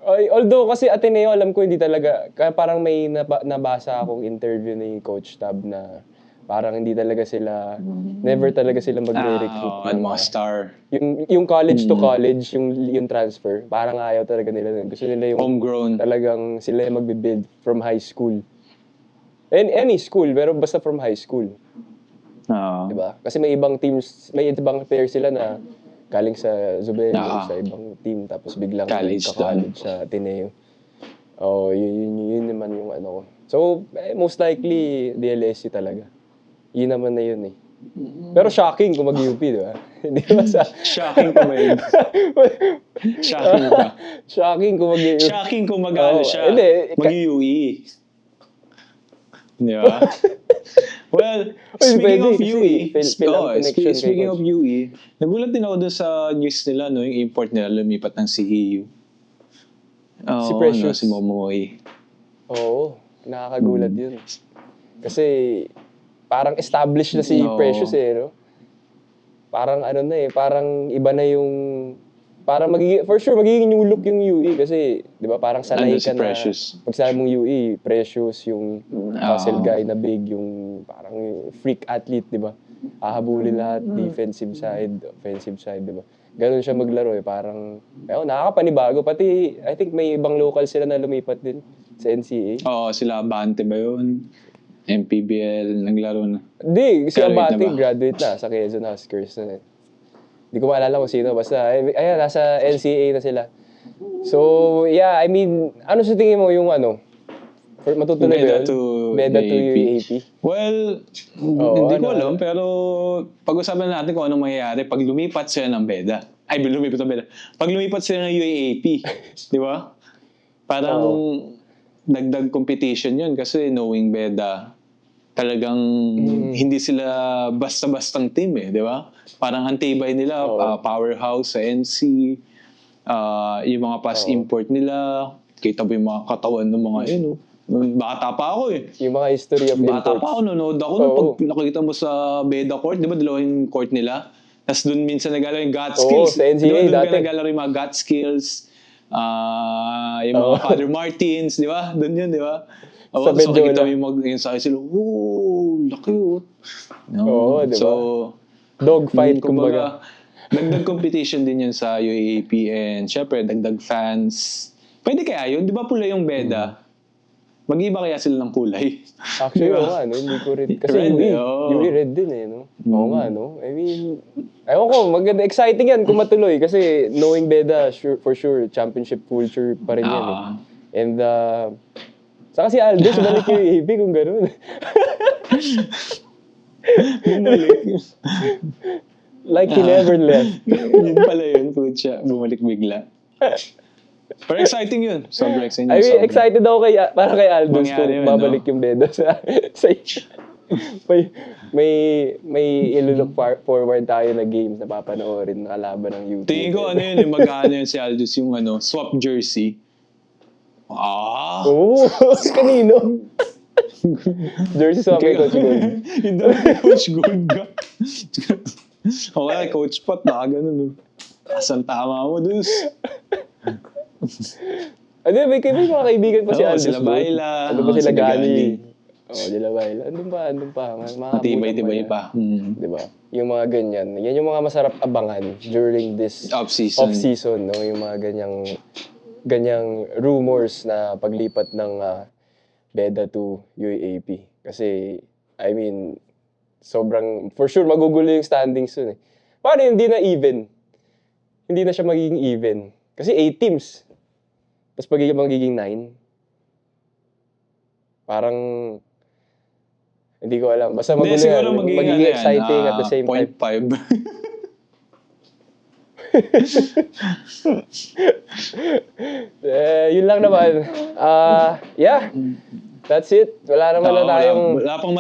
Although kasi Ateneo, alam ko hindi talaga, kaya parang may nabasa akong interview ni Coach Tab na parang hindi talaga sila, never talaga sila magre-recruit. Mga star. Yung college to college, yung transfer, parang ayaw talaga nila. Gusto nila yung Homegrown. talagang sila yung magbe-build from high school. Any school, pero basta from high school. Diba? Kasi may ibang teams, may ibang players sila na galing sa Zubelio, sa ibang team, tapos biglang College ka-college sa Ateneo. Yun naman yung ano ko. So, most likely, DLSC talaga. Yun naman na yun eh. Pero shocking kung mag-UP, di ba? Hindi ba sa... Shocking pa ba yun? Shocking pa. Shocking kung mag-UP. Shocking kung mag-ano siya. Mag-UE. Di ba? Well, speaking of UE, speaking of UE, nagulat din ako dun sa news nila, no, yung import nila lumipat ng CEU. Si Precious. Si Momoy. Oo, nakakagulat yun. Kasi parang established na si Precious no? Parang parang iba na yung... Parang for sure, magiging new look yung UE kasi, di ba, parang sanay ka na, pag sabi mong UE, Precious, yung muscle guy na big, yung parang freak athlete, di ba? Hahabulin lahat, defensive side, offensive side, di ba? Ganun siya maglaro parang, nakakapanibago. Pati, I think may ibang local sila na lumipat din sa NCAA. Oo, sila Abante ba yun? MPBL, naglaro na. Hindi, si Graduate Abate, na ba? graduate na sa Quezon Huskers na. Hindi ko maalala kung sino. Basta, ayan, nasa NCAA na sila. So, yeah, I mean, ano sa tingin mo yung matutuloy ba yun? Beda to UAAP? Well, hindi ko alam, pero pag-usapan natin kung anong mangyayari pag lumipat sila ng Beda. Ay, lumipat ng Beda. Pag lumipat sila ng UAAP, di ba? Parang dagdag competition yun kasi knowing Beda, talagang hindi sila basta-bastang team di ba? Parang antibay nila, powerhouse sa NC, yung mga pass import nila, kita ba yung mga katawan ng mga bata pa ako Yung mga history of imports. Bata pa ako, nanonood ako pag nakikita mo sa Beda Court, di ba dalawang court nila? Tapos doon minsan naglalaro yung GOT skills. Sa NCAA doon dati. ka naglalaro yung mga GOT skills, yung mga Father Martins, di ba? Doon yun, di ba? Sa so makikita Bedjola. mo yung sa sila, laki di ba? So, dogfight, kumbaga. Dagdag competition din yun sa UAAP and syempre, dagdag fans. Pwede kaya yun? Di ba pula yung Beda? Mag-iba kaya sila ng kulay? Actually, hindi ko rin. Kasi Red, UAA red din no? Oo nga, no? I mean, ewan ko, maganda, exciting yan kung matuloy. Kasi knowing Beda, for sure, championship culture pa rin yan And, saka si Aldous, balik yung UAAP kung gano'n. Bumalik. Like he never left. Yun pala yun, coach siya. Bumalik bigla. Pero exciting yun. Sobrang exciting. I mean, excited ako para kay Aldous Mangyari kung yun, babalik yung Beda sa may ilulook forward tayo na games na papanoorin na kalaban ng YouTube. Tingin ko mag-ano yun si Aldous yung swap jersey. Kanino? Jersey swap kay Coach Gold. Hindi kay Coach Gold ka. Okay, Coach Pat, baka ganun. Asan tama mo, Dus? May mga kaibigan pa si Aldous. Sila Baila. Ano ba sila Gali? Sila Baila. Andun pa. Matibay-tibay pa. Diba? Yung mga ganyan. Yan yung mga masarap abangan during this off-season. No? Yung mga ganyang rumors na paglipat ng Beda to UAAP. Kasi, I mean, for sure, magugulo yung standings dun Paano hindi na even? Hindi na siya magiging even. Kasi 8 teams. Tapos magiging 9. Parang, hindi ko alam. Basta magulo yan. Magiging exciting at the same time. 0.5. Yun lang naman. Yeah. That's it. Wala naman na tayong... Wala pang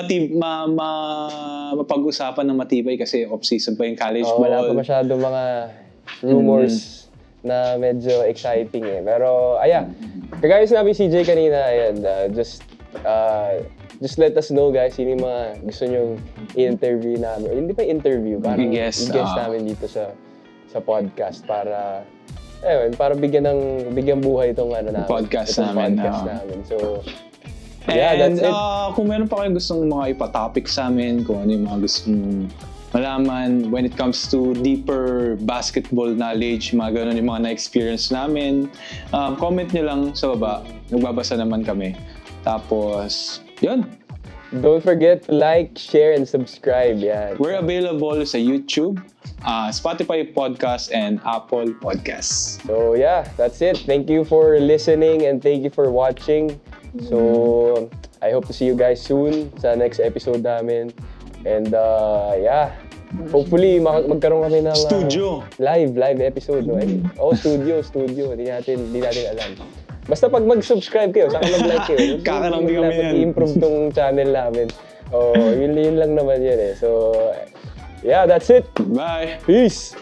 mapag-usapan ng matibay kasi off-season pa yung college ball. Wala pa masyado mga rumors na medyo exciting Pero, kagaya sinabi CJ kanina, just let us know guys, sino yung mga gusto nyong i-interview namin. Or hindi pa interview, parang i-guest namin dito sa podcast para bigyan buhay itong namin. Podcast namin. So, that's it. Kung meron pa kayong gustong mga ipatopic sa amin, kung ano yung mga gustong malaman when it comes to deeper basketball knowledge, mga ganun yung mga na-experience namin, comment nyo lang sa baba. Nagbabasa naman kami. Tapos, yun. Don't forget to like, share, and subscribe. Yan. We're available sa YouTube, Spotify Podcast, and Apple Podcasts. So that's it. Thank you for listening and thank you for watching. So, I hope to see you guys soon sa next episode namin. And hopefully magkaroon kami ng Studio. Live episode. No? Studio. Hindi natin alam. Basta pag mag-subscribe kayo, saka mag-like kayo. Kakarami kami yan. I-improve tong channel namin. Yun lang naman yan So, that's it. Bye. Peace.